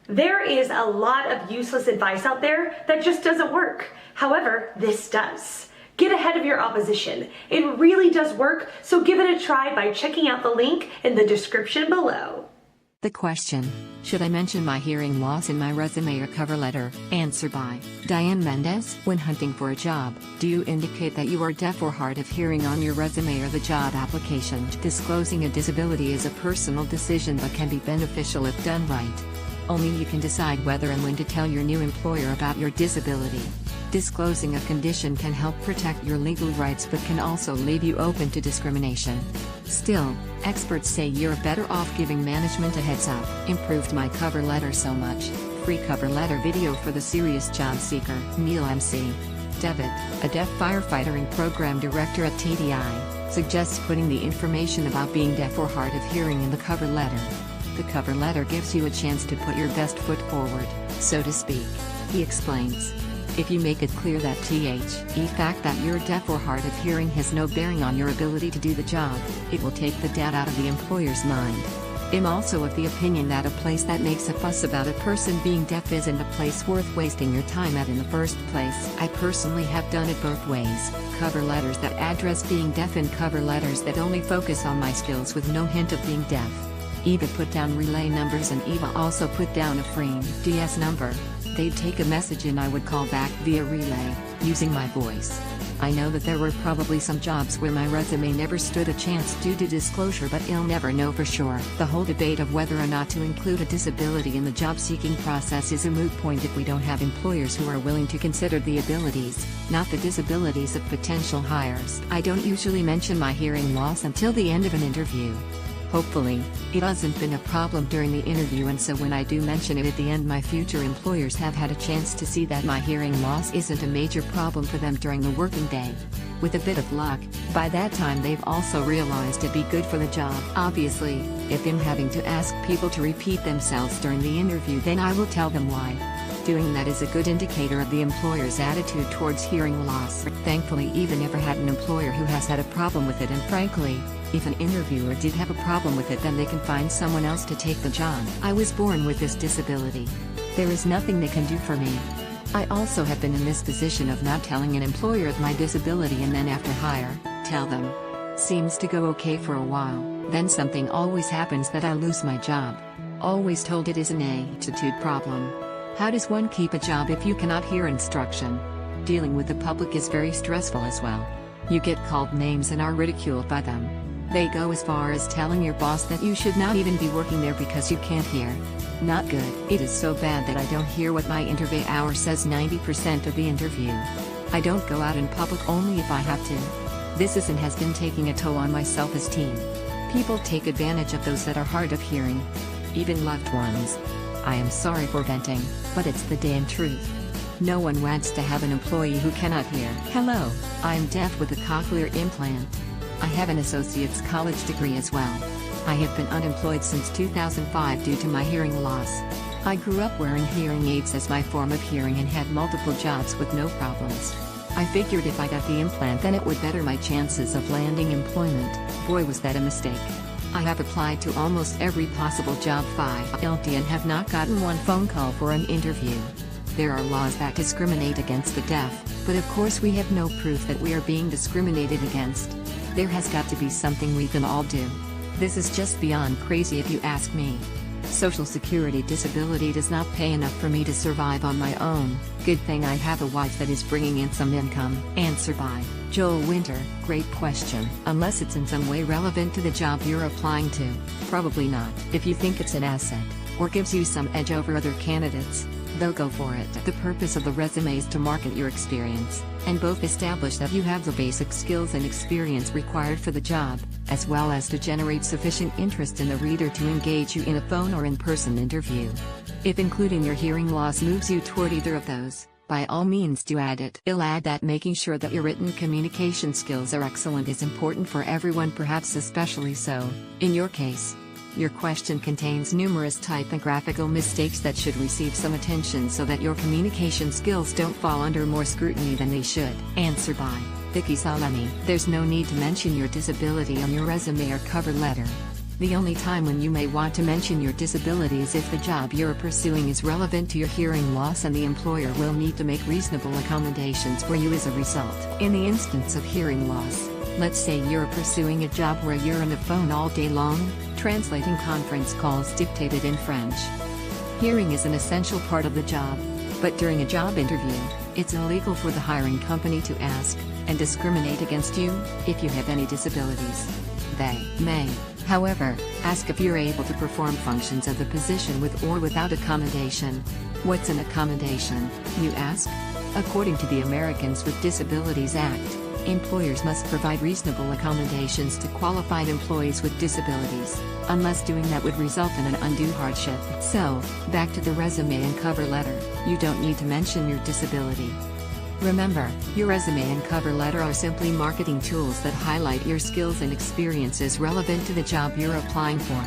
There is a lot of useless advice out there that just doesn't work. However, this does. Get ahead of your opposition. It really does work, so give it a try by checking out the link in the description below. The question, should I mention my hearing loss in my resume or cover letter? Answer by Diane Mendez. When hunting for a job, do you indicate that you are deaf or hard of hearing on your resume or the job application? Disclosing a disability is a personal decision but can be beneficial if done right. Only you can decide whether and when to tell your new employer about your disability. Disclosing a condition can help protect your legal rights but can also leave you open to discrimination. Still, experts say you're better off giving management a heads up. Improved my cover letter so much. Free cover letter video for the serious job seeker. Neil MC. Devitt, a deaf firefighter and program director at TDI, suggests putting the information about being deaf or hard of hearing in the cover letter. The cover letter gives you a chance to put your best foot forward, so to speak. He explains. If you make it clear that the fact that you're deaf or hard of hearing has no bearing on your ability to do the job, it will take the doubt out of the employer's mind. I'm also of the opinion that a place that makes a fuss about a person being deaf isn't a place worth wasting your time at in the first place. I personally have done it both ways, cover letters that address being deaf and cover letters that only focus on my skills with no hint of being deaf. Eva put down relay numbers and Eva also put down a frame DS number. They'd take a message and I would call back via relay, using my voice. I know that there were probably some jobs where my resume never stood a chance due to disclosure, but you'll never know for sure. The whole debate of whether or not to include a disability in the job-seeking process is a moot point if we don't have employers who are willing to consider the abilities, not the disabilities of potential hires. I don't usually mention my hearing loss until the end of an interview. Hopefully, it hasn't been a problem during the interview, and so when I do mention it at the end, my future employers have had a chance to see that my hearing loss isn't a major problem for them during the working day. With a bit of luck, by that time they've also realized it'd be good for the job. Obviously, if I'm having to ask people to repeat themselves during the interview, then I will tell them why. Doing that is a good indicator of the employer's attitude towards hearing loss. Thankfully, Eva never had an employer who has had a problem with it, and frankly, if an interviewer did have a problem with it, then they can find someone else to take the job. I was born with this disability. There is nothing they can do for me. I also have been in this position of not telling an employer of my disability and then after hire, tell them. Seems to go okay for a while, then something always happens that I lose my job. Always told it is an attitude problem. How does one keep a job if you cannot hear instruction? Dealing with the public is very stressful as well. You get called names and are ridiculed by them. They go as far as telling your boss that you should not even be working there because you can't hear. Not good. It is so bad that I don't hear what my interview hour says 90% of the interview. I don't go out in public only if I have to. This has been taking a toll on my self-esteem. People take advantage of those that are hard of hearing. Even loved ones. I am sorry for venting, but it's the damn truth. No one wants to have an employee who cannot hear. Hello, I'm deaf with a cochlear implant. I have an associate's college degree as well. I have been unemployed since 2005 due to my hearing loss. I grew up wearing hearing aids as my form of hearing and had multiple jobs with no problems. I figured if I got the implant then it would better my chances of landing employment. Boy, was that a mistake. I have applied to almost every possible job filed and have not gotten one phone call for an interview. There are laws that discriminate against the deaf, but of course we have no proof that we are being discriminated against. There has got to be something we can all do. This is just beyond crazy if you ask me. Social Security disability does not pay enough for me to survive on my own. Good thing I have a wife that is bringing in some income. Answer by Joel Winter. Great question. Unless it's in some way relevant to the job you're applying to, probably not. If you think it's an asset, or gives you some edge over other candidates, they'll go for it. The purpose of the resume is to market your experience, and both establish that you have the basic skills and experience required for the job, as well as to generate sufficient interest in the reader to engage you in a phone or in-person interview. If including your hearing loss moves you toward either of those, by all means do add it. I'll add that making sure that your written communication skills are excellent is important for everyone, perhaps especially so, in your case. Your question contains numerous typographical mistakes that should receive some attention so that your communication skills don't fall under more scrutiny than they should. Answer by Vicky Salami. There's no need to mention your disability on your resume or cover letter. The only time when you may want to mention your disability is if the job you're pursuing is relevant to your hearing loss and the employer will need to make reasonable accommodations for you as a result. In the instance of hearing loss, let's say you're pursuing a job where you're on the phone all day long, translating conference calls dictated in French. Hearing is an essential part of the job, but during a job interview, it's illegal for the hiring company to ask and discriminate against you if you have any disabilities. They may, however, ask if you're able to perform functions of the position with or without accommodation. What's an accommodation, you ask? According to the Americans with Disabilities Act, employers must provide reasonable accommodations to qualified employees with disabilities, unless doing that would result in an undue hardship. So, back to the resume and cover letter, you don't need to mention your disability. Remember, your resume and cover letter are simply marketing tools that highlight your skills and experiences relevant to the job you're applying for.